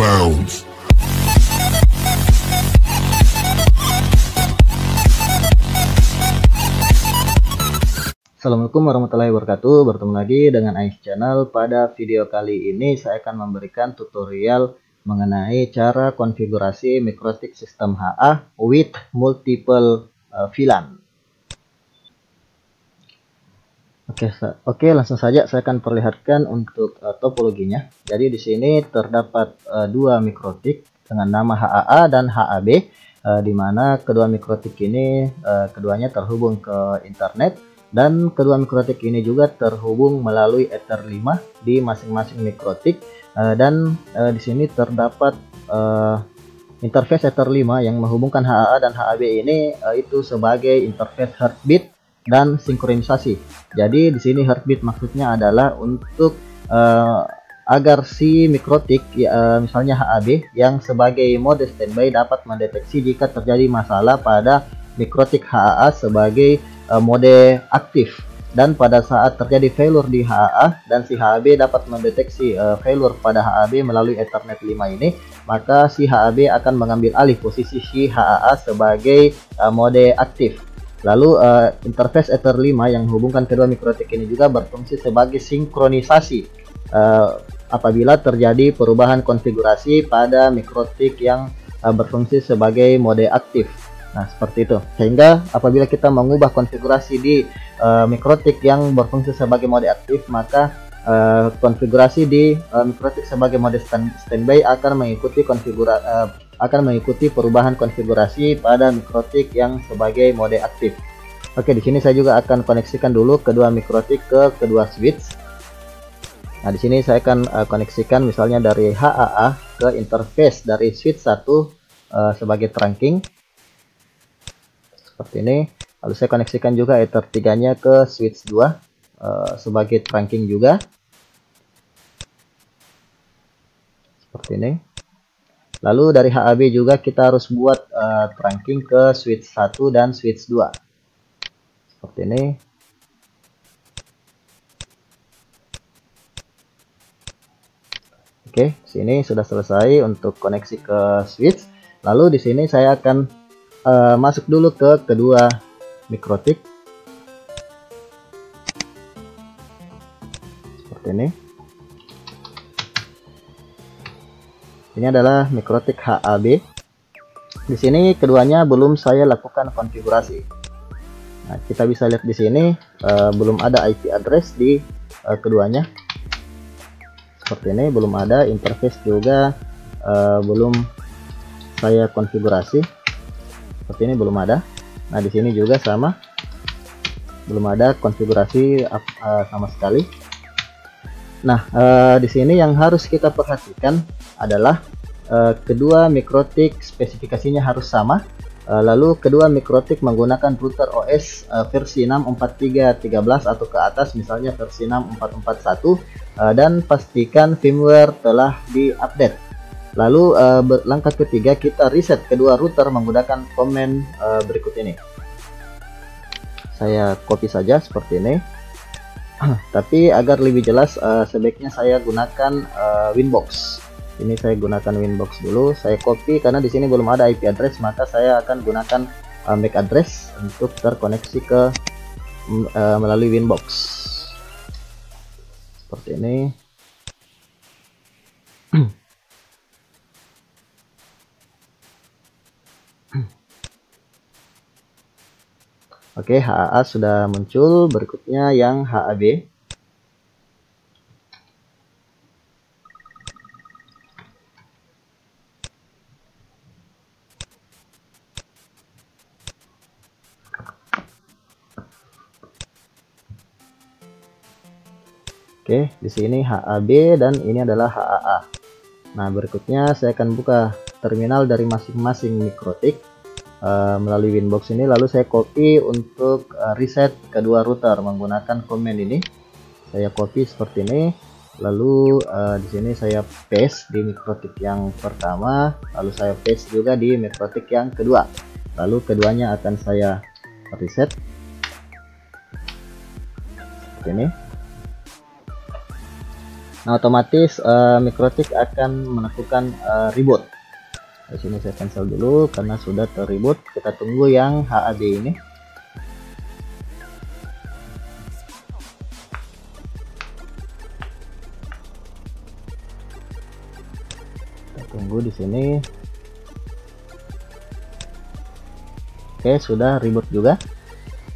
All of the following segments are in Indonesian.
bounds. Assalamualaikum warahmatullahi wabarakatuh. Bertemu lagi dengan Ais Channel. Pada video kali ini saya akan memberikan tutorial mengenai cara konfigurasi MikroTik sistem HA with multiple VLAN. Oke, langsung saja saya akan perlihatkan untuk topologinya. Jadi di sini terdapat dua MikroTik dengan nama HAA dan HAB, di mana kedua MikroTik ini keduanya terhubung ke internet. Dan kedua MikroTik ini juga terhubung melalui Ether 5 di masing-masing MikroTik, dan di sini terdapat interface Ether 5 yang menghubungkan HAA dan HAB ini itu sebagai interface heartbeat dan sinkronisasi. Jadi di sini heartbeat maksudnya adalah untuk agar si MikroTik misalnya HAB yang sebagai mode standby dapat mendeteksi jika terjadi masalah pada MikroTik HAA sebagai mode aktif, dan pada saat terjadi failure di HAA dan si HAB dapat mendeteksi failure pada HAB melalui Ethernet 5 ini, maka si HAB akan mengambil alih posisi si HAA sebagai mode aktif. Lalu interface Ether 5 yang menghubungkan kedua MikroTik ini juga berfungsi sebagai sinkronisasi apabila terjadi perubahan konfigurasi pada MikroTik yang berfungsi sebagai mode aktif. Nah, seperti itu. Sehingga apabila kita mengubah konfigurasi di MikroTik yang berfungsi sebagai mode aktif, maka konfigurasi di MikroTik sebagai mode standby akan mengikuti perubahan konfigurasi pada MikroTik yang sebagai mode aktif. Oke, di sini saya juga akan koneksikan dulu kedua MikroTik ke kedua switch. Nah, di sini saya akan koneksikan misalnya dari HAA ke interface dari switch 1 sebagai trunking. Seperti ini. Lalu saya koneksikan juga Ether 3 nya ke switch 2 sebagai trunking juga, seperti ini. Lalu dari HAB juga kita harus buat trunking ke switch 1 dan switch 2 seperti ini. Oke, sini sudah selesai untuk koneksi ke switch. Lalu di sini saya akan masuk dulu ke kedua MikroTik seperti ini. Ini adalah MikroTik HAB. Di sini keduanya belum saya lakukan konfigurasi. Nah, kita bisa lihat di sini belum ada IP address di keduanya. Seperti ini, belum ada interface juga, belum saya konfigurasi. Seperti ini belum ada. Nah, di sini juga sama, belum ada konfigurasi sama sekali. Nah, di sini yang harus kita perhatikan adalah kedua MikroTik spesifikasinya harus sama. Lalu kedua MikroTik menggunakan router OS versi 6.4.3.13 atau ke atas, misalnya versi 6.4.4.1, dan pastikan firmware telah diupdate. Lalu langkah ketiga, kita reset kedua router menggunakan command berikut ini. Saya copy saja seperti ini. Tapi agar lebih jelas sebaiknya saya gunakan Winbox. Ini saya gunakan Winbox dulu. Saya copy karena di sini belum ada IP address, maka saya akan gunakan MAC address untuk terkoneksi ke melalui Winbox. Seperti ini. Oke, HAA sudah muncul. Berikutnya yang HAB. Oke, di sini HAB dan ini adalah HAA. Nah, berikutnya saya akan buka terminal dari masing-masing MikroTik melalui Winbox ini, lalu saya copy untuk reset kedua router menggunakan command ini. Saya copy seperti ini, lalu di sini saya paste di MikroTik yang pertama, lalu saya paste juga di MikroTik yang kedua, lalu keduanya akan saya reset seperti ini. Nah, otomatis mikrotik akan melakukan reboot. Di sini saya cancel dulu karena sudah terreboot. Kita tunggu yang HAB ini. Kita tunggu di sini. Oke, sudah reboot juga.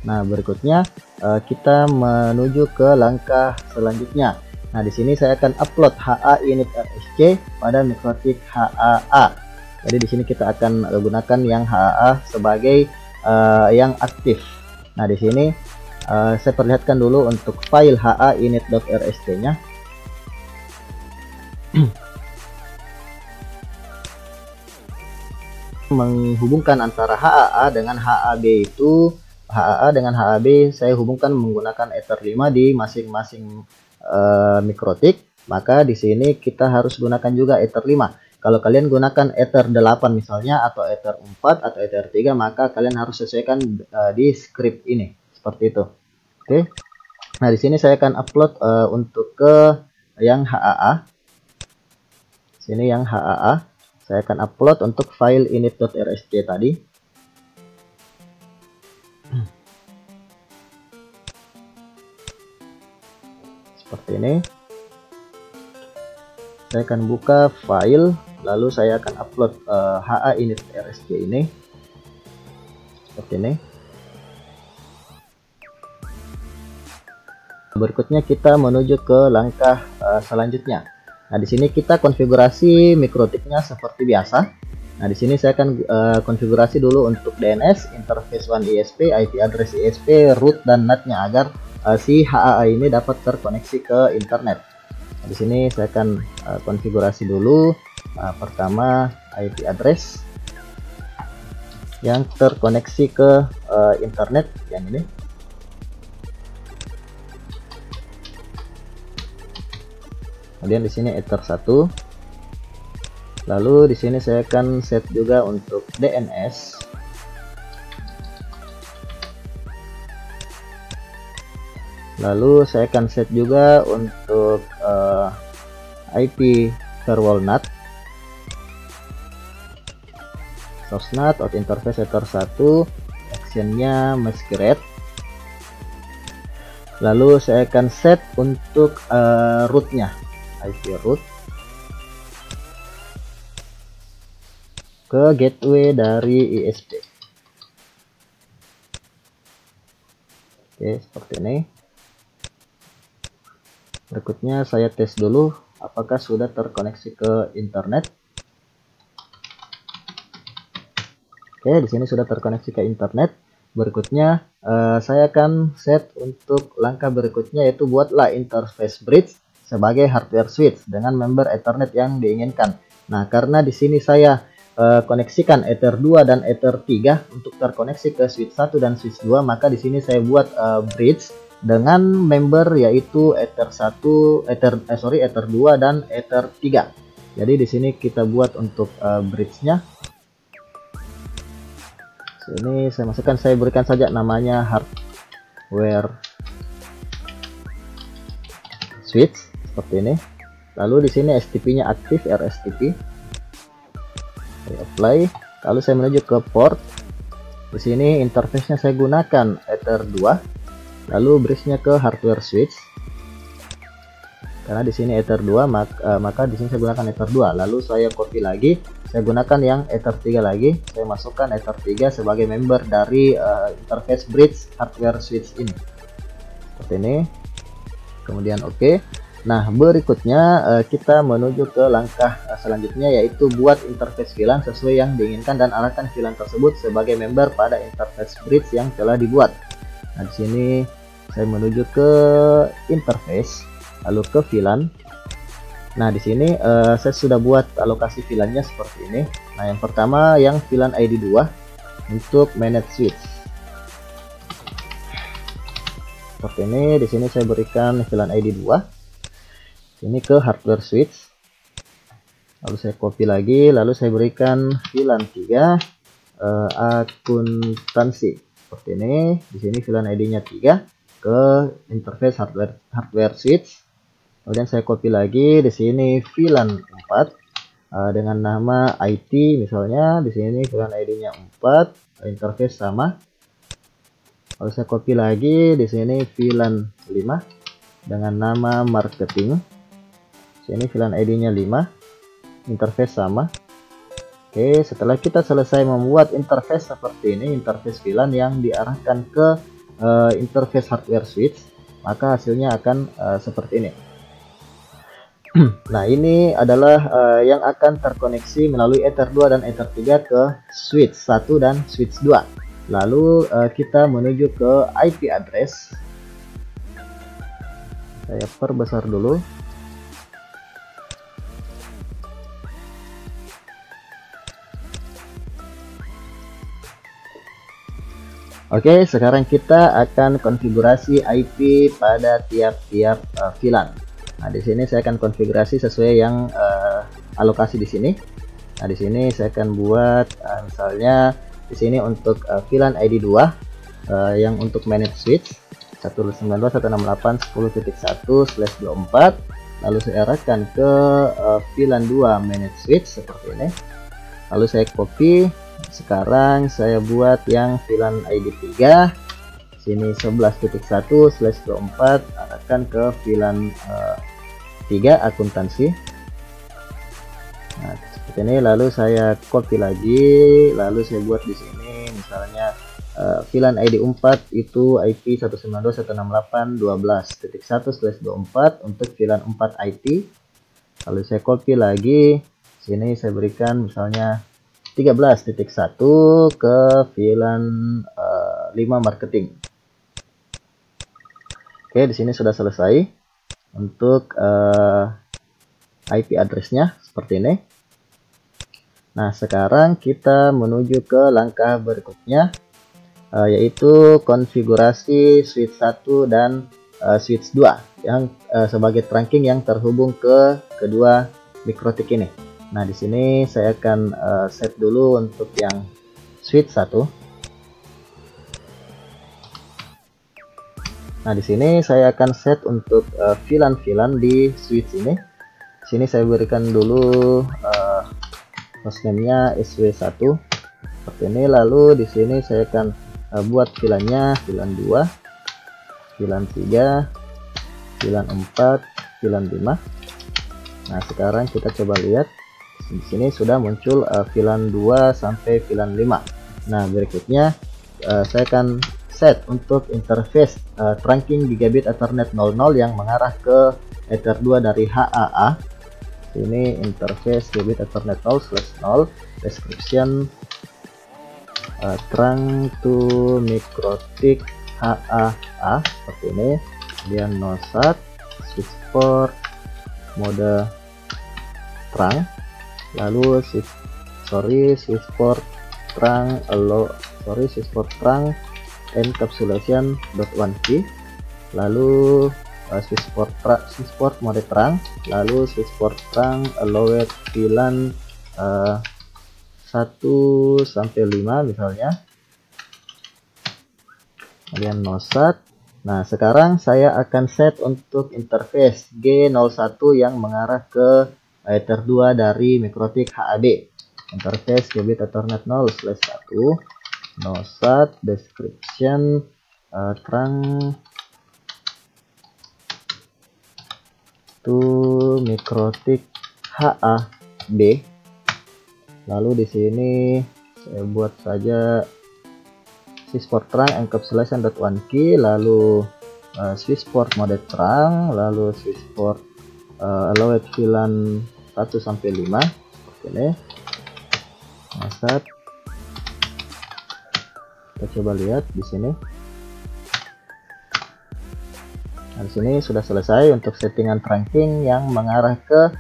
Nah, berikutnya kita menuju ke langkah selanjutnya. Nah, di sini saya akan upload HA init RSC pada mikrotik HAA. Jadi di sini kita akan gunakan yang HAA sebagai yang aktif. Nah, di sini saya perlihatkan dulu untuk file HA init.rsc-nya. Menghubungkan antara HAA dengan HAB itu HAA dengan HAB saya hubungkan menggunakan Ether 5 di masing-masing mikrotik. Maka di sini kita harus gunakan juga Ether 5. Kalau kalian gunakan Ether 8 misalnya atau Ether 4 atau Ether 3, maka kalian harus sesuaikan di script ini seperti itu. Oke. Nah, di sini saya akan upload untuk ke yang HAA. Sini yang HAA. Saya akan upload untuk file init.rsc tadi. Seperti ini. Saya akan buka file, lalu saya akan upload HA init.rsc ini. Seperti ini. Berikutnya kita menuju ke langkah selanjutnya. Nah, di sini kita konfigurasi mikrotiknya seperti biasa. Nah, di sini saya akan konfigurasi dulu untuk DNS, interface WAN ISP, IP address ISP, root dan NAT-nya agar si HAA ini dapat terkoneksi ke internet. Nah, di sini saya akan konfigurasi dulu. Pertama IP address yang terkoneksi ke internet yang ini. Kemudian di sini Ether 1. Lalu di sini saya akan set juga untuk DNS. Lalu saya akan set juga untuk IP firewall NAT. Source NAT, out interface Ether 1, actionnya masquerade. Lalu saya akan set untuk rootnya. IP root ke gateway dari ISP. Oke, seperti ini. Berikutnya saya tes dulu apakah sudah terkoneksi ke internet. Oke, di sini sudah terkoneksi ke internet. Berikutnya saya akan set untuk langkah berikutnya, yaitu buatlah interface bridge sebagai hardware switch dengan member Ethernet yang diinginkan. Nah, karena di sini saya koneksikan Ether 2 dan Ether 3 untuk terkoneksi ke switch 1 dan switch 2, maka di sini saya buat bridge dengan member yaitu Ether 1, Ether 2 dan Ether 3. Jadi di sini kita buat untuk bridge-nya. Sini saya masukkan, saya berikan saja namanya hardware switch seperti ini. Lalu di sini STP-nya aktif, RSTP. Saya apply. Lalu saya menuju ke port. Di sini interface-nya saya gunakan Ether 2. Lalu bridge-nya ke hardware switch. Karena di sini Ether 2, maka di sini saya gunakan Ether 2. Lalu saya copy lagi, saya gunakan yang Ether 3 lagi. Saya masukkan Ether 3 sebagai member dari interface bridge hardware switch ini. Seperti ini. Kemudian oke. Nah, berikutnya kita menuju ke langkah selanjutnya, yaitu buat interface VLAN sesuai yang diinginkan dan arahkan VLAN tersebut sebagai member pada interface bridge yang telah dibuat. Nah, di sini saya menuju ke interface, lalu ke VLAN. Nah, di sini saya sudah buat alokasi VLAN-nya seperti ini. Nah, yang pertama yang VLAN ID 2 untuk manage switch. Seperti ini. Di sini saya berikan VLAN ID 2. Ini ke hardware switch. Lalu saya copy lagi, lalu saya berikan VLAN 3 akuntansi. Seperti ini. Di sini VLAN ID-nya 3 ke interface hardware switch. Kemudian saya copy lagi di sini VLAN 4 dengan nama IT misalnya. Di sini VLAN ID-nya 4, interface sama. Lalu saya copy lagi di sini VLAN 5 dengan nama marketing. Sini VLAN ID-nya 5, interface sama. Oke, setelah kita selesai membuat interface seperti ini, interface VLAN yang diarahkan ke interface hardware switch, maka hasilnya akan seperti ini. Nah, ini adalah yang akan terkoneksi melalui Ether 2 dan Ether 3 ke switch 1 dan switch 2. Lalu kita menuju ke IP address. Saya perbesar dulu. Oke, sekarang kita akan konfigurasi IP pada tiap-tiap VLAN. Nah, di sini saya akan konfigurasi sesuai yang alokasi di sini. Nah, di sini saya akan buat misalnya di sini untuk VLAN ID 2 yang untuk manage switch 192.168.10.1/24. Lalu saya arahkan ke VLAN 2 manage switch seperti ini. Lalu saya copy. Sekarang saya buat yang VLAN ID 3. Sini 11.1/24 arahkan ke VLAN 3 akuntansi. Nah, seperti ini. Lalu saya copy lagi, lalu saya buat di sini misalnya VLAN ID 4 itu IP 192.168.12.1/24 untuk VLAN 4 IT. Lalu saya copy lagi, sini saya berikan misalnya 13.1 ke VLAN 5 marketing. Oke, di sini sudah selesai untuk IP address-nya seperti ini. Nah, sekarang kita menuju ke langkah berikutnya, yaitu konfigurasi switch 1 dan switch 2 yang sebagai trunking yang terhubung ke kedua mikrotik ini. Nah, di sini saya akan set dulu untuk yang switch 1. Nah, di sini saya akan set untuk VLAN di switch ini. Di sini saya berikan dulu hostname-nya SW1 seperti ini. Lalu di sini saya akan buat VLAN-nya VLAN 2, VLAN 3, VLAN 4, VLAN 5. Nah, sekarang kita coba lihat. Di sini sudah muncul VLAN 2 sampai VLAN 5. Nah, berikutnya saya akan set untuk interface trunking gigabit Ethernet 00 yang mengarah ke Ether 2 dari HAA. Ini interface gigabit Ethernet 0/0 description trunk to mikrotik HAA seperti ini. Kemudian NOSAT switch port mode trunk, lalu switch port trunk encapsulation.1 lalu switch port mode trunk, lalu switch port trunk allowed VLAN 1 sampai 5 misalnya. Kemudian NOSAT. Nah, sekarang saya akan set untuk interface G01 yang mengarah ke Ether 2 dari mikrotik HAB. Interface gigabit Ethernet 0/1 NOSAT description trunk to mikrotik HAB. Lalu di sini saya buat saja switch port trunk encapsulation.1 key, lalu switch port mode trunk, lalu switch port allowed VLAN 1 sampai 5 seperti ini. NOSAT. Kita coba lihat di sini. Nah, di sini sudah selesai untuk settingan trunking yang mengarah ke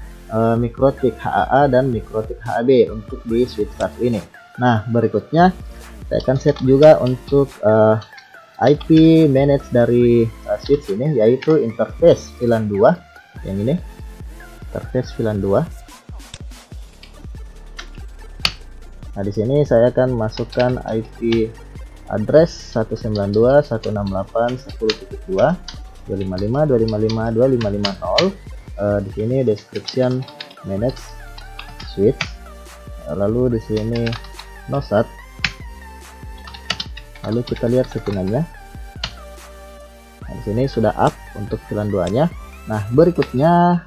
mikrotik HAA dan mikrotik HAB untuk di switch 1 ini. Nah, berikutnya saya akan set juga untuk IP manage dari switch ini, yaitu interface VLAN 2 yang ini, interface VLAN 2. Nah, di sini saya akan masukkan IP address 192.168.10.2 255.255.255.0. di sini description manage switch, lalu di sini nosat, lalu kita lihat settingannya. Nah, di sini sudah up untuk VLAN 2-nya. Nah, berikutnya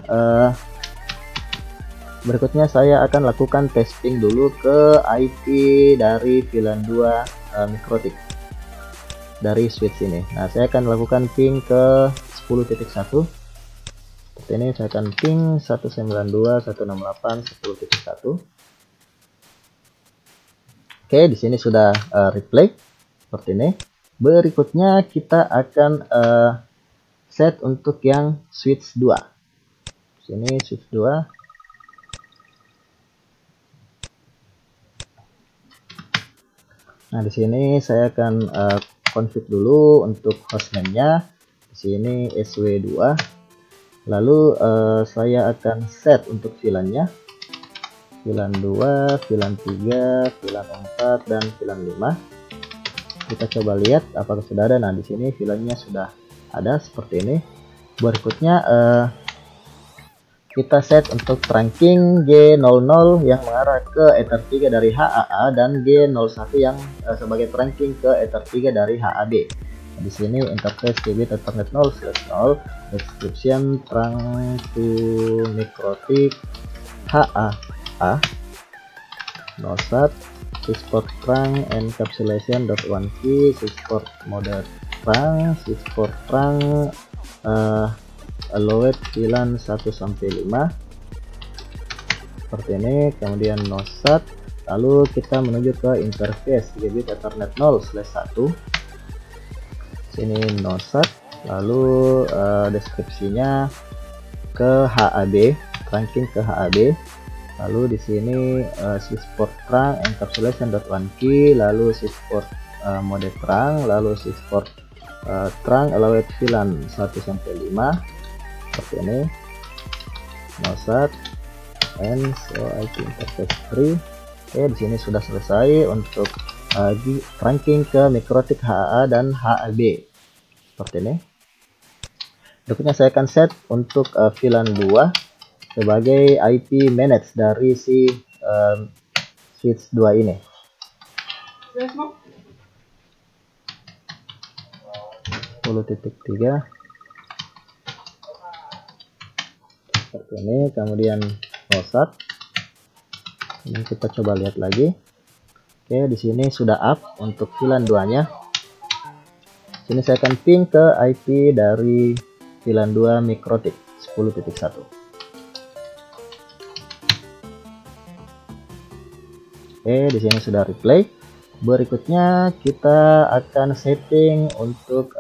saya akan lakukan testing dulu ke IP dari VLAN 2 mikrotik dari switch ini. Nah, saya akan lakukan ping ke 10.1. Seperti ini, saya akan ping 192.168.10.1. Oke, di sini sudah replay seperti ini. Berikutnya kita akan set untuk yang switch 2. Sini switch 2. Nah, di sini saya akan config dulu untuk hostname-nya. Di sini SW2. Lalu saya akan set untuk VLAN-nya. VLAN 2, VLAN 3, VLAN 4, dan VLAN 5. Kita coba lihat apakah sudah ada. Nah, di sini VLAN-nya sudah ada seperti ini. Berikutnya kita set untuk trunking G00 yang mengarah ke Ether 3 dari HAA dan G01 yang sebagai trunking ke Ether 3 dari HAB. Nah, di sini interface qubit Ethernet 0/0 description trunk to mikrotik HAA nosat switchport trunk encapsulation.1 key switchport mode trunk switchport trunk allowed VLAN 1-5 seperti ini. Kemudian nosat, lalu kita menuju ke interface gigabit Ethernet 0/1. Sini nosat, lalu deskripsinya ke HAB, trunking ke HAB. Lalu di sini switchport trunk encapsulation.1 key, lalu switchport mode trunk, lalu switchport trunk allowed VLAN 1-5 seperti ini. Nosat and so IP interface free. Oke, di sini sudah selesai untuk trunking ke mikrotik HAA dan HAB seperti ini. Berikutnya saya akan set untuk VLAN 2 sebagai IP manage dari si switch 2 ini. 10.3 seperti ini. Kemudian nosat, ini kita coba lihat lagi. Oke, di sini sudah up untuk VLAN 2-nya. Sini saya akan ping ke IP dari VLAN 2 mikrotik 10.1. Oke, di sini sudah replay. Berikutnya kita akan setting untuk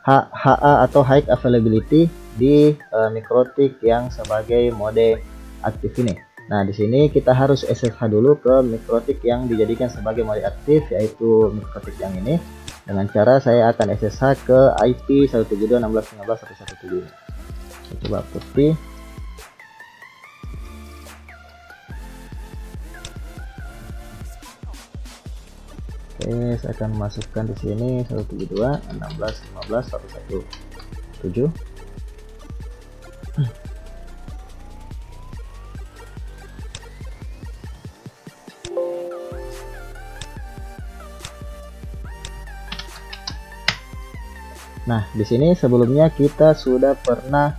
HA atau high availability di mikrotik yang sebagai mode aktif ini. Nah, di sini kita harus SSH dulu ke mikrotik yang dijadikan sebagai mode aktif, yaitu mikrotik yang ini. Dengan cara saya akan SSH ke IP 172.16.15.117 ini. Saya coba putih. Oke, saya akan masukkan di sini 172.16.15.117. Nah, di sini sebelumnya kita sudah pernah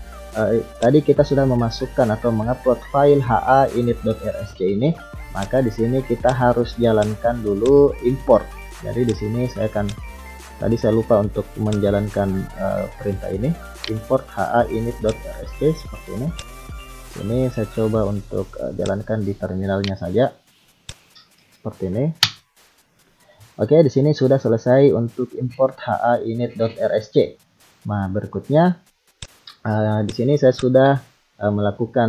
tadi kita sudah memasukkan atau mengupload file ha init.rsc ini, maka di sini kita harus jalankan dulu import. Jadi di sini tadi saya lupa untuk menjalankan perintah ini, import ha init.rsc seperti ini. Ini saya coba untuk jalankan di terminalnya saja seperti ini. Oke, di sini sudah selesai untuk import ha init.rsc. Nah, berikutnya di sini saya sudah melakukan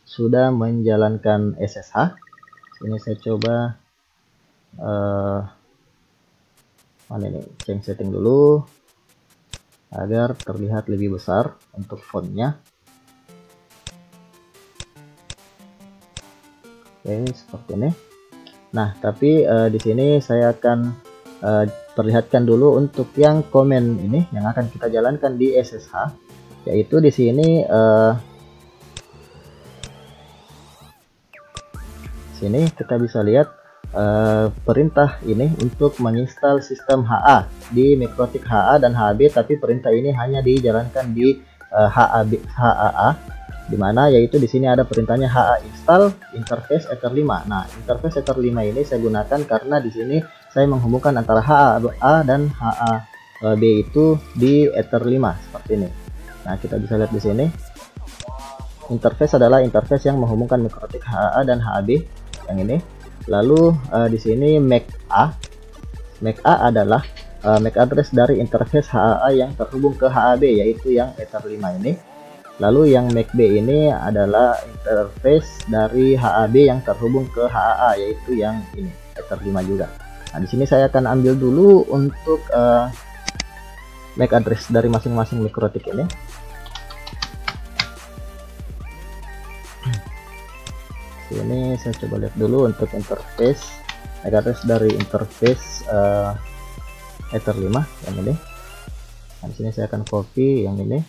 sudah menjalankan SSH. Ini saya coba mana ini, change setting dulu agar terlihat lebih besar untuk fontnya. Oke, seperti ini. Nah, tapi di sini saya akan perlihatkan dulu untuk yang komen ini yang akan kita jalankan di SSH, yaitu di sini sini kita bisa lihat perintah ini untuk menginstal sistem HA di Mikrotik HA dan HAB, tapi perintah ini hanya dijalankan di HAA, dimana yaitu di sini ada perintahnya HA install interface Ether 5. Nah, interface Ether 5 ini saya gunakan karena di sini saya menghubungkan antara HA dan HAB itu di Ether 5 seperti ini. Nah, kita bisa lihat di sini interface adalah interface yang menghubungkan Mikrotik HA dan HAB yang ini. Lalu di sini MAC A adalah MAC address dari interface HAA yang terhubung ke HAB, yaitu yang Ether 5 ini. Lalu yang MAC B ini adalah interface dari HAB yang terhubung ke HAA, yaitu yang ini Ether 5 juga. Nah, di sini saya akan ambil dulu untuk MAC address dari masing-masing mikrotik ini. Ini saya coba lihat dulu untuk interface MAC address dari interface Ether 5 yang ini. Nah, di sini saya akan copy yang ini,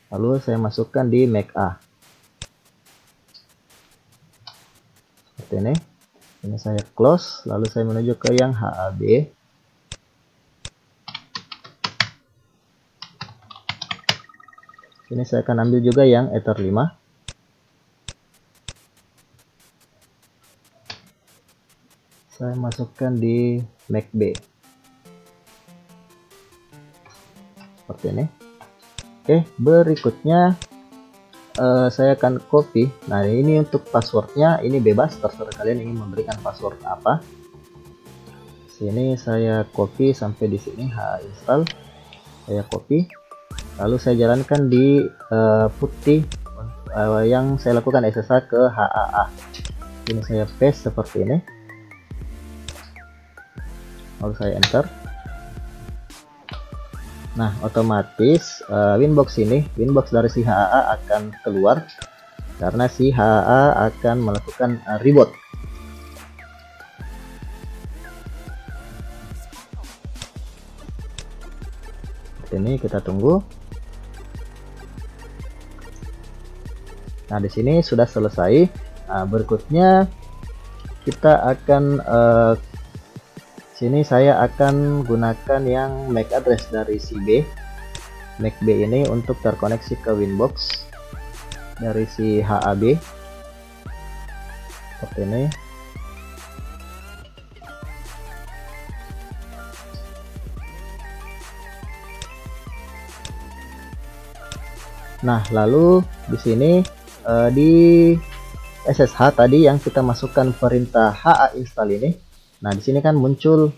lalu saya masukkan di MAC A seperti ini. Ini saya close, lalu saya menuju ke yang HAB. Ini saya akan ambil juga yang Ether 5. Saya masukkan di MAC B seperti ini. Oke, berikutnya saya akan copy. Nah, ini untuk passwordnya ini bebas, terserah kalian ingin memberikan password apa. Sini saya copy sampai di sini HA install, saya copy, lalu saya jalankan di putih yang saya lakukan SSH ke HAA. Ini saya paste seperti ini, lalu saya enter. Nah, otomatis Winbox dari si HAA akan keluar karena si HAA akan melakukan reboot. Ini kita tunggu. Nah, di sini sudah selesai. Nah, berikutnya kita akan sini saya akan gunakan yang MAC address dari si B. MAC B ini untuk terkoneksi ke Winbox dari si HAB seperti ini. Nah, lalu di sini di SSH tadi yang kita masukkan perintah HA install ini. Nah, di sini kan muncul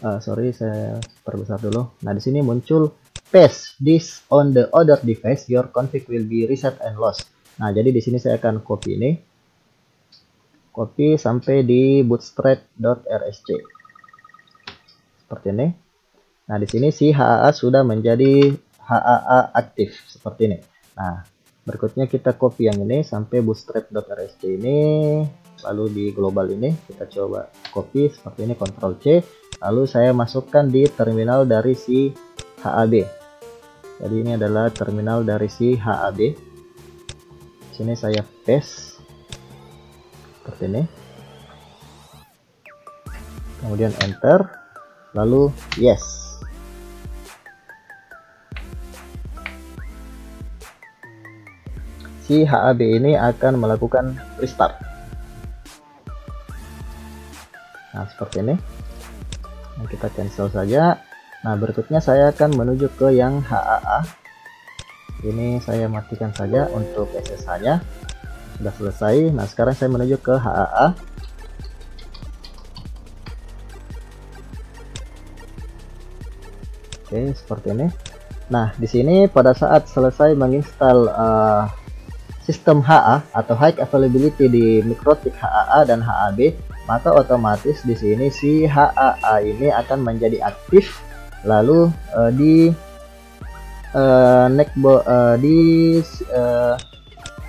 sorry, saya perbesar dulu. Nah, di sini muncul paste this on the other device, your config will be reset and lost. Nah, jadi di sini saya akan copy ini. Copy sampai di bootstrap.rsc. Seperti ini. Nah, di sini si HAA sudah menjadi HAA aktif seperti ini. Nah, berikutnya kita copy yang ini sampai bootstrap.rsc ini. Lalu di global ini kita coba copy seperti ini, Ctrl C, lalu saya masukkan di terminal dari si HAB. Jadi ini adalah terminal dari si HAB. Sini saya paste seperti ini, kemudian enter, lalu yes. Si HAB ini akan melakukan restart. Nah, seperti ini. Nah, kita cancel saja. Nah, berikutnya saya akan menuju ke yang HAA. Ini saya matikan saja untuk SSH-nya. Sudah selesai. Nah, sekarang saya menuju ke HAA. Oke, seperti ini. Nah, di sini pada saat selesai menginstal sistem HA atau High Availability di Mikrotik HAA dan HAB, maka otomatis di sini si HAA ini akan menjadi aktif. Lalu di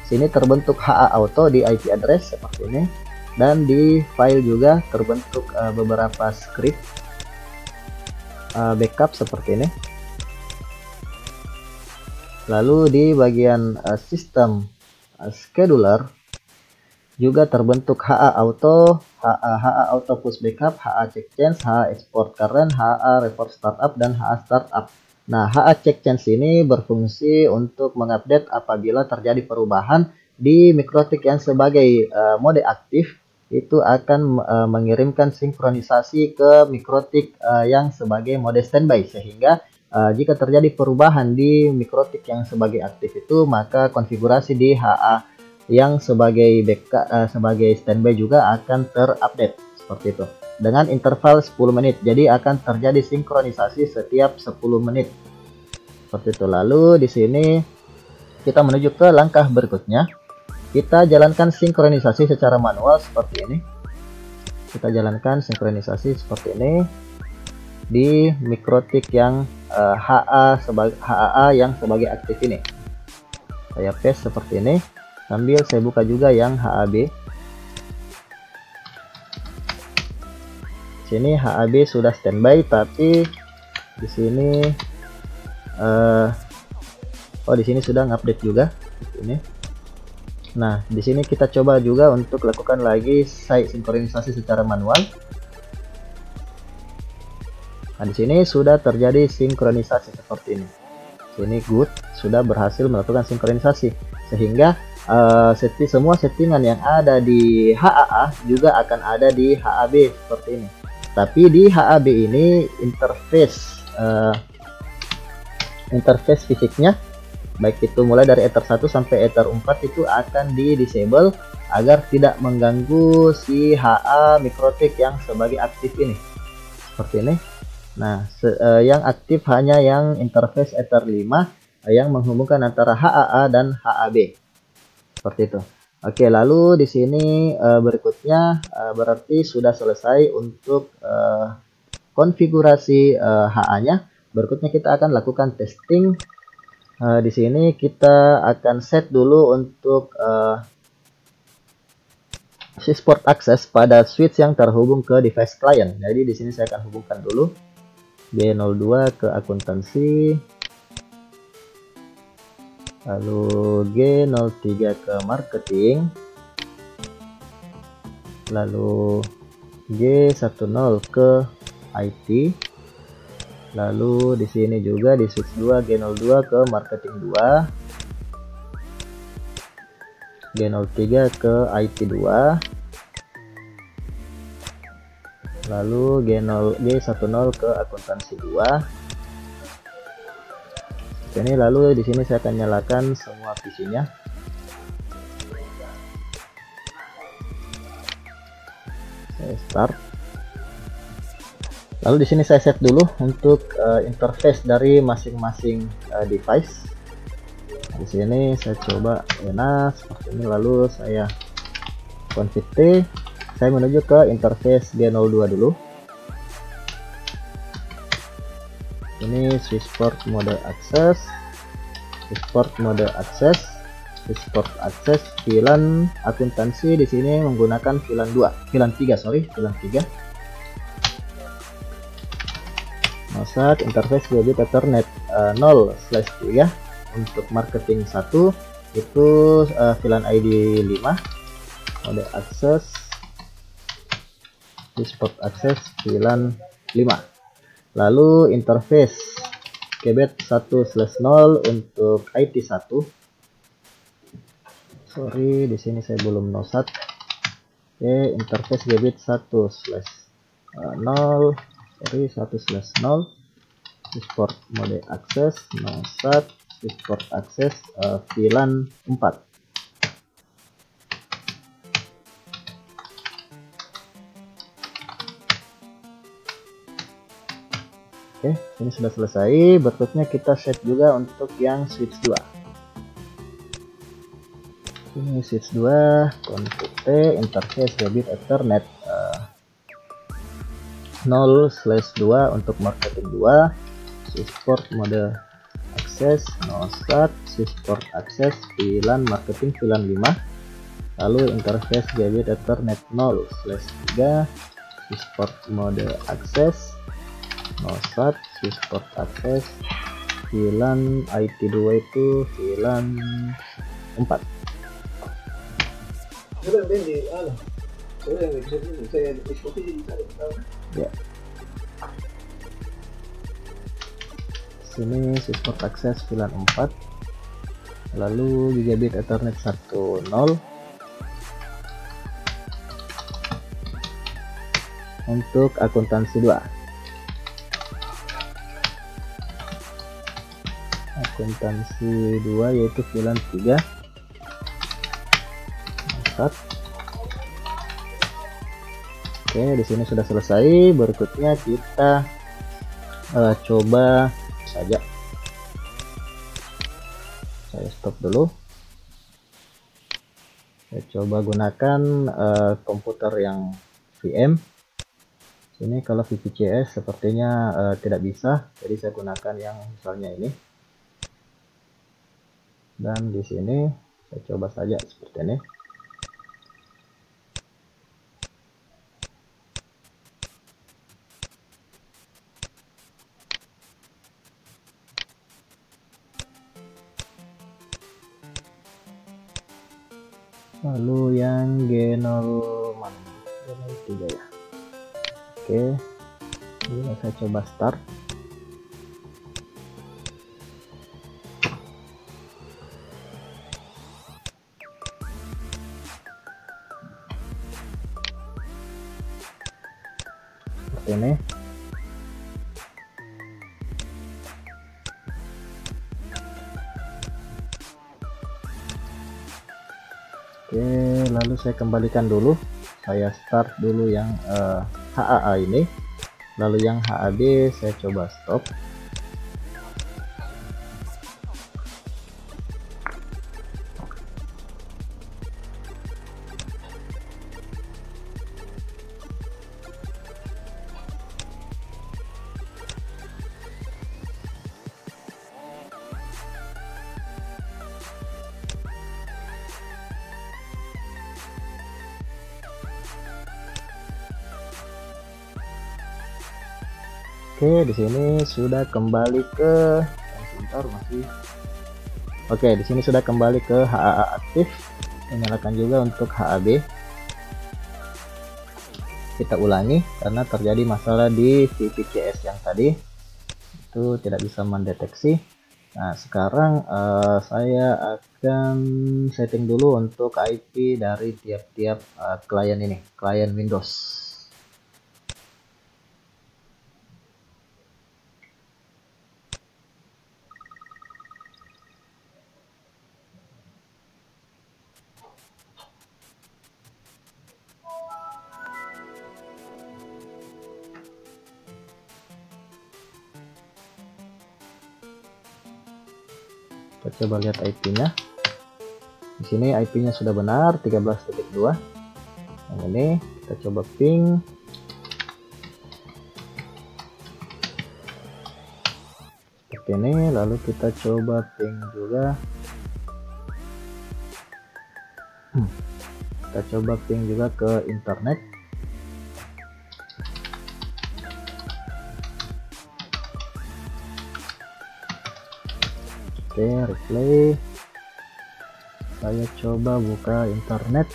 sini terbentuk HA auto di IP address seperti ini. dan di file juga terbentuk beberapa script backup seperti ini. Lalu di bagian sistem scheduler juga terbentuk HA auto, HA auto push backup, HA check change, HA export current, HA report startup, dan HA startup. Nah, HA check change ini berfungsi untuk mengupdate apabila terjadi perubahan di mikrotik yang sebagai mode aktif, itu akan mengirimkan sinkronisasi ke mikrotik yang sebagai mode standby, sehingga jika terjadi perubahan di mikrotik yang sebagai aktif itu, maka konfigurasi di HA yang sebagai backup sebagai standby juga akan terupdate seperti itu dengan interval 10 menit. Jadi akan terjadi sinkronisasi setiap 10 menit seperti itu. Lalu di sini kita menuju ke langkah berikutnya. Kita jalankan sinkronisasi secara manual seperti ini. Kita jalankan sinkronisasi seperti ini di mikrotik yang HAA yang sebagai aktif ini. Saya paste seperti ini. Sambil saya buka juga yang HAB. Sini HAB sudah standby, tapi di sini di sini sudah ngupdate juga ini. Nah, di sini kita coba juga untuk lakukan lagi sinkronisasi secara manual. Nah, di sini sudah terjadi sinkronisasi seperti ini. Sini good, sudah berhasil melakukan sinkronisasi, sehingga semua settingan yang ada di HAA juga akan ada di HAB seperti ini. Tapi di HAB ini interface fisiknya, baik itu mulai dari Ether 1 sampai Ether 4 itu akan di disable agar tidak mengganggu si HA mikrotik yang sebagai aktif ini seperti ini. Nah, yang aktif hanya yang interface Ether 5 yang menghubungkan antara HAA dan HAB seperti itu. Oke, lalu di sini berikutnya berarti sudah selesai untuk konfigurasi HA-nya. Berikutnya kita akan lakukan testing. Di sini kita akan set dulu untuk sysport access pada switch yang terhubung ke device client. Jadi di sini saya akan hubungkan dulu G02 ke akuntansi, lalu G03 ke marketing, lalu G10 ke IT, lalu di sini juga di switch 2 G02 ke marketing 2, G03 ke IT 2, lalu G10 ke akuntansi 2. Ini lalu di sini saya akan nyalakan semua PC-nya. Saya start. Lalu di sini saya set dulu untuk interface dari masing-masing device. Di sini saya coba enak seperti ini, lalu saya config T. Saya menuju ke interface G02 dulu. Ini switchport mode access, switchport mode access, switchport access, VLAN akuntansi di sini menggunakan VLAN 3. Mosat interface gigabit Ethernet 0/3 untuk marketing 1 itu VLAN ID 5, mode access, switchport access VLAN 5. Lalu interface gigabit 1/0 untuk IT1. Sorry, di sini saya belum nosat. Oke, interface gigabit 1/0, sorry 1/0, switchport mode access, nosat, switchport access VLAN 4. Oke, ini sudah selesai. Berikutnya kita set juga untuk yang switch 2. Ini switch 2, config T, interface gigabit Ethernet 0/2 untuk marketing 2, switchport mode access, nosat, switchport access VLAN marketing VLAN 5. lalu interface Gigabit Ethernet 0/3, switchport mode akses 01, switchport akses, VLAN IP2 itu VLAN 4. Ya. Sini switchport akses VLAN 4, lalu Gigabit Ethernet 10. Untuk akuntansi 2, yaitu VLAN 3 4. Oke, di sini sudah selesai. Berikutnya kita coba saja. Saya stop dulu. Saya coba gunakan komputer yang VM. Ini kalau VPCS sepertinya tidak bisa, jadi saya gunakan yang misalnya ini. Dan di sini saya coba saja seperti ini. Lalu yang G03 ya. Oke, ini saya coba start. Seperti ini. Oke, lalu saya kembalikan dulu. Saya start dulu yang HAA ini, lalu yang HAB saya coba stop. Oke, di sini sudah kembali ke sebentar masih. Oke, di sini sudah kembali ke HAA aktif. Nyalakan juga untuk HAB. Kita ulangi karena terjadi masalah di VPCS yang tadi itu tidak bisa mendeteksi. Nah, sekarang saya akan setting dulu untuk IP dari tiap-tiap klien ini, klien Windows. Kita coba lihat IP-nya. Di sini IP-nya sudah benar 13.2. Yang ini kita coba ping. Seperti ini, lalu kita coba ping juga. Kita coba ping juga ke internet. Oke, replay. Saya coba buka internet.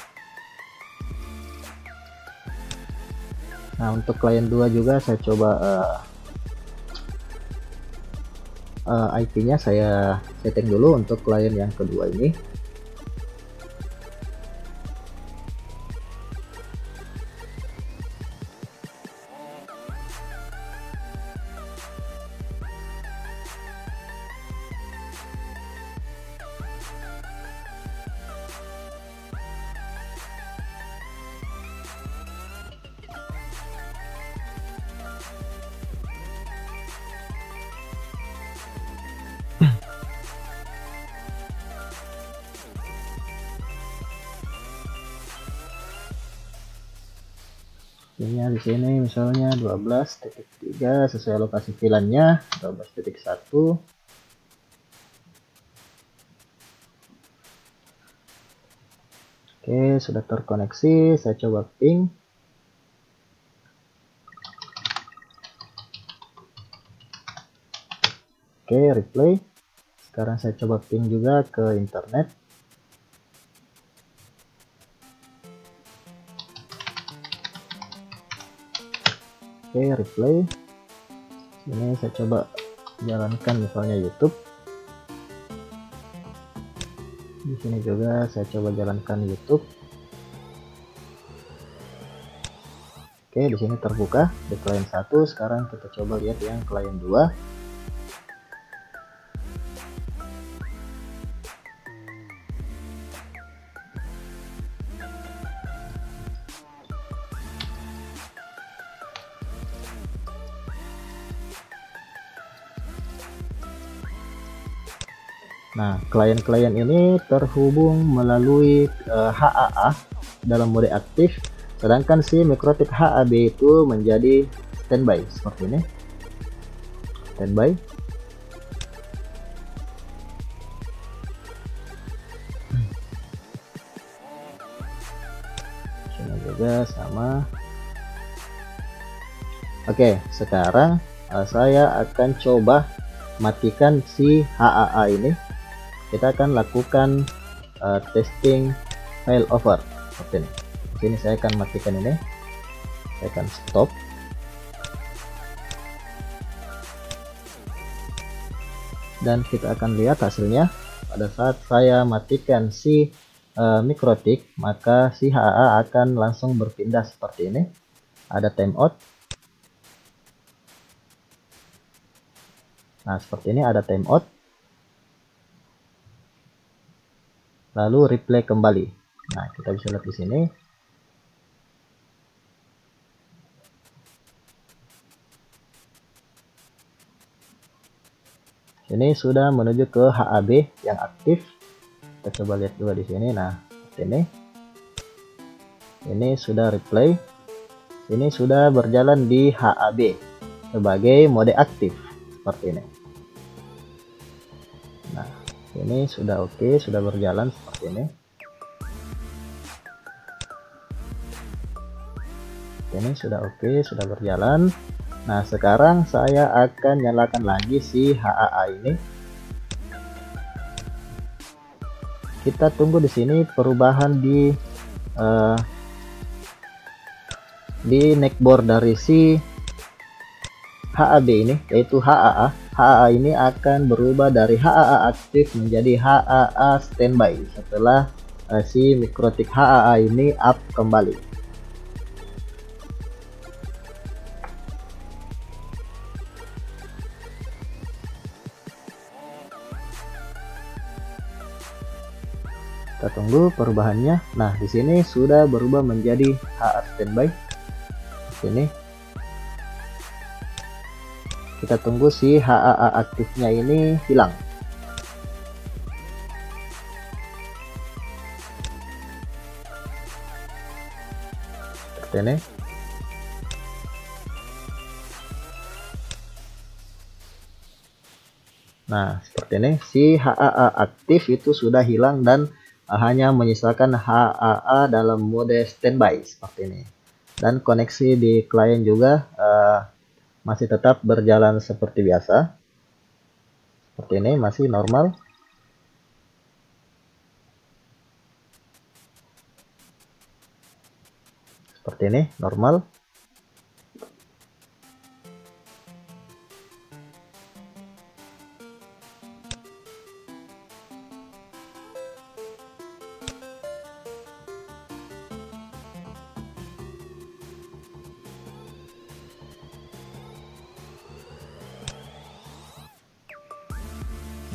Nah, untuk klien 2 juga saya coba IP-nya saya setting dulu untuk klien yang kedua ini. Ini di sini misalnya 12.3 sesuai lokasi VLAN-nya 12.1. Oke, sudah terkoneksi. Saya coba ping. Oke, replay. Sekarang saya coba ping juga ke internet. Oke, replay. Ini saya coba jalankan misalnya YouTube. Di sini juga saya coba jalankan YouTube. Oke, di sini terbuka di klien 1. Sekarang kita coba lihat yang klien 2. Nah, klien-klien ini terhubung melalui HAA dalam mode aktif, sedangkan si mikrotik HAB itu menjadi standby seperti ini. Standby. Sini juga sama. Oke, sekarang saya akan coba matikan si HAA ini. Kita akan lakukan testing failover seperti ini. Di sini saya akan matikan ini. Saya akan stop. Dan kita akan lihat hasilnya. Pada saat saya matikan si mikrotik, maka si HAA akan langsung berpindah seperti ini. Ada timeout. Nah, seperti ini ada timeout. Lalu replay kembali. Nah, kita bisa lihat di sini. Ini sudah menuju ke HAB yang aktif. Kita coba lihat juga di sini. Nah, seperti ini. Ini sudah replay. Ini sudah berjalan di HAB sebagai mode aktif seperti ini. Nah, ini sudah oke, sudah berjalan seperti ini. Ini sudah oke, sudah berjalan. Nah, sekarang saya akan nyalakan lagi si HAA ini. Kita tunggu di sini perubahan di neckboard dari si HAB ini, yaitu HAA. HAA ini akan berubah dari HAA aktif menjadi HAA standby setelah si mikrotik HAA ini up kembali. Kita tunggu perubahannya. Nah, di sini sudah berubah menjadi HAA standby. Di sini kita tunggu si HAA aktifnya ini hilang. Seperti ini. Nah, seperti ini. Si HAA aktif itu sudah hilang dan hanya menyisakan HAA dalam mode standby seperti ini. Dan koneksi di klien juga masih tetap berjalan seperti biasa. Seperti ini, masih normal. Seperti ini, normal.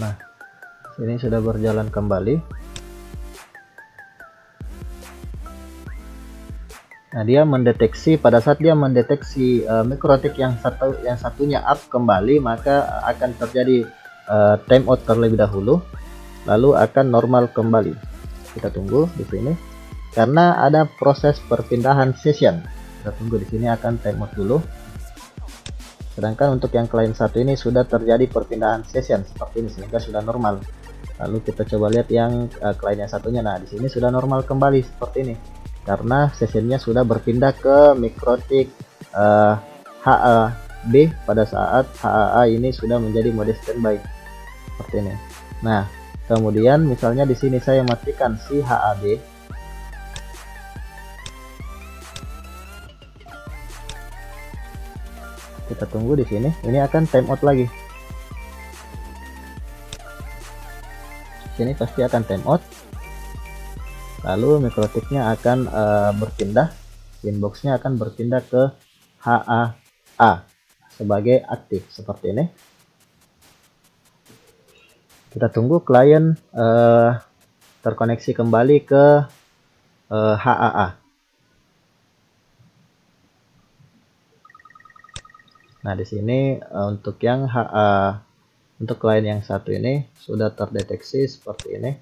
Nah, ini sudah berjalan kembali. Nah, dia mendeteksi, pada saat dia mendeteksi mikrotik yang satunya up kembali, maka akan terjadi timeout terlebih dahulu, lalu akan normal kembali. Kita tunggu di sini karena ada proses perpindahan session. Kita tunggu di sini, akan timeout dulu. Sedangkan untuk yang klien satu ini sudah terjadi perpindahan session seperti ini sehingga sudah normal Lalu kita coba lihat yang klien yang satunya. Nah, di sini sudah normal kembali seperti ini karena sessionnya sudah berpindah ke MikroTik HAB pada saat HAA ini sudah menjadi mode standby seperti ini. Nah, kemudian misalnya di sini saya matikan si HAB. Kita tunggu di sini, ini akan timeout lagi. Sini pasti akan timeout. Lalu MikroTiknya akan berpindah, inboxnya akan berpindah ke HAA sebagai aktif seperti ini. Kita tunggu klien terkoneksi kembali ke HAA. Nah, di sini untuk yang HA, untuk klien yang satu ini sudah terdeteksi seperti ini.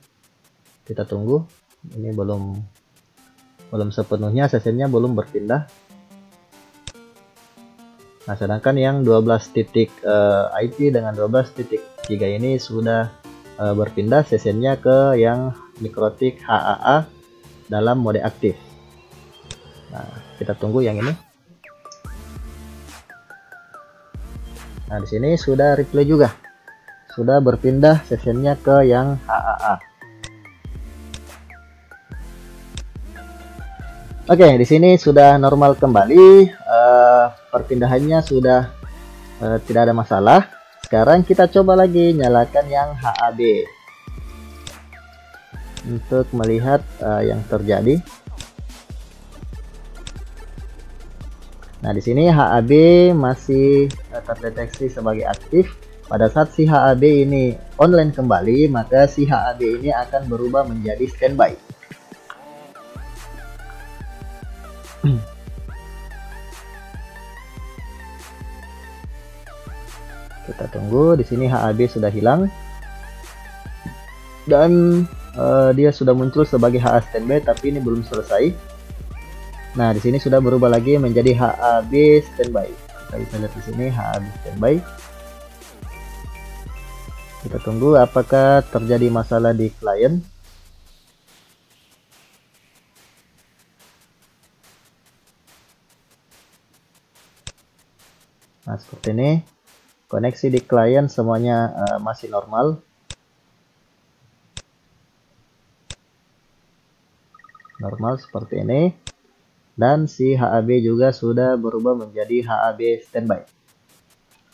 Kita tunggu, ini belum sepenuhnya, sessionnya belum berpindah. Nah, sedangkan yang 12 titik IP dengan 12 titik 3 ini sudah berpindah sessionnya ke yang MikroTik HAA dalam mode aktif. Nah, kita tunggu yang ini. Nah, di sini sudah replay juga. Sudah berpindah sessionnya ke yang HAA. Oke, di sini sudah normal kembali. Perpindahannya sudah tidak ada masalah. Sekarang kita coba lagi nyalakan yang HAB untuk melihat yang terjadi. Nah, di sini HAB masih terdeteksi sebagai aktif. Pada saat si HAB ini online kembali, maka si HAB ini akan berubah menjadi standby. Kita tunggu, di sini HAB sudah hilang. Dan dia sudah muncul sebagai HA standby, tapi ini belum selesai. Nah, di sini sudah berubah lagi menjadi HAB standby. Kita bisa lihat di sini HAB standby. Kita tunggu apakah terjadi masalah di klien. Nah, seperti ini. Koneksi di klien semuanya masih normal. Normal seperti ini. Dan si HAB juga sudah berubah menjadi HAB standby.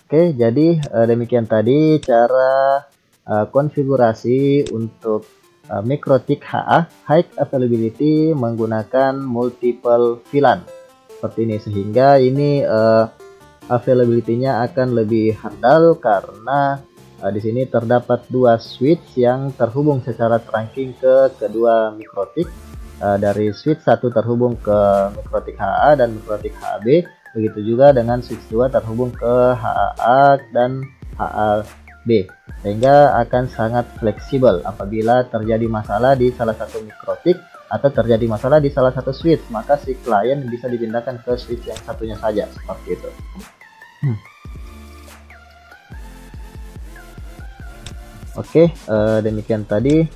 Oke, jadi demikian tadi cara konfigurasi untuk MikroTik HA High Availability menggunakan multiple VLAN seperti ini, sehingga ini availability-nya akan lebih handal karena di sini terdapat dua switch yang terhubung secara trunking ke kedua MikroTik. Dari switch 1 terhubung ke MikroTik HA dan MikroTik HAB, begitu juga dengan switch 2 terhubung ke HAA dan HAB, sehingga akan sangat fleksibel apabila terjadi masalah di salah satu MikroTik atau terjadi masalah di salah satu switch, maka si klien bisa dipindahkan ke switch yang satunya saja seperti itu. Oke, demikian tadi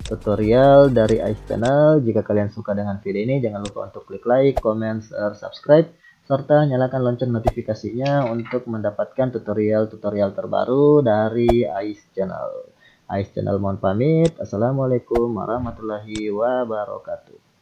tutorial dari Ais Channel. Jika kalian suka dengan video ini, jangan lupa untuk klik like, comment, share, subscribe, serta nyalakan lonceng notifikasinya untuk mendapatkan tutorial-tutorial terbaru dari Ais Channel. Ais Channel mohon pamit. Assalamualaikum warahmatullahi wabarakatuh.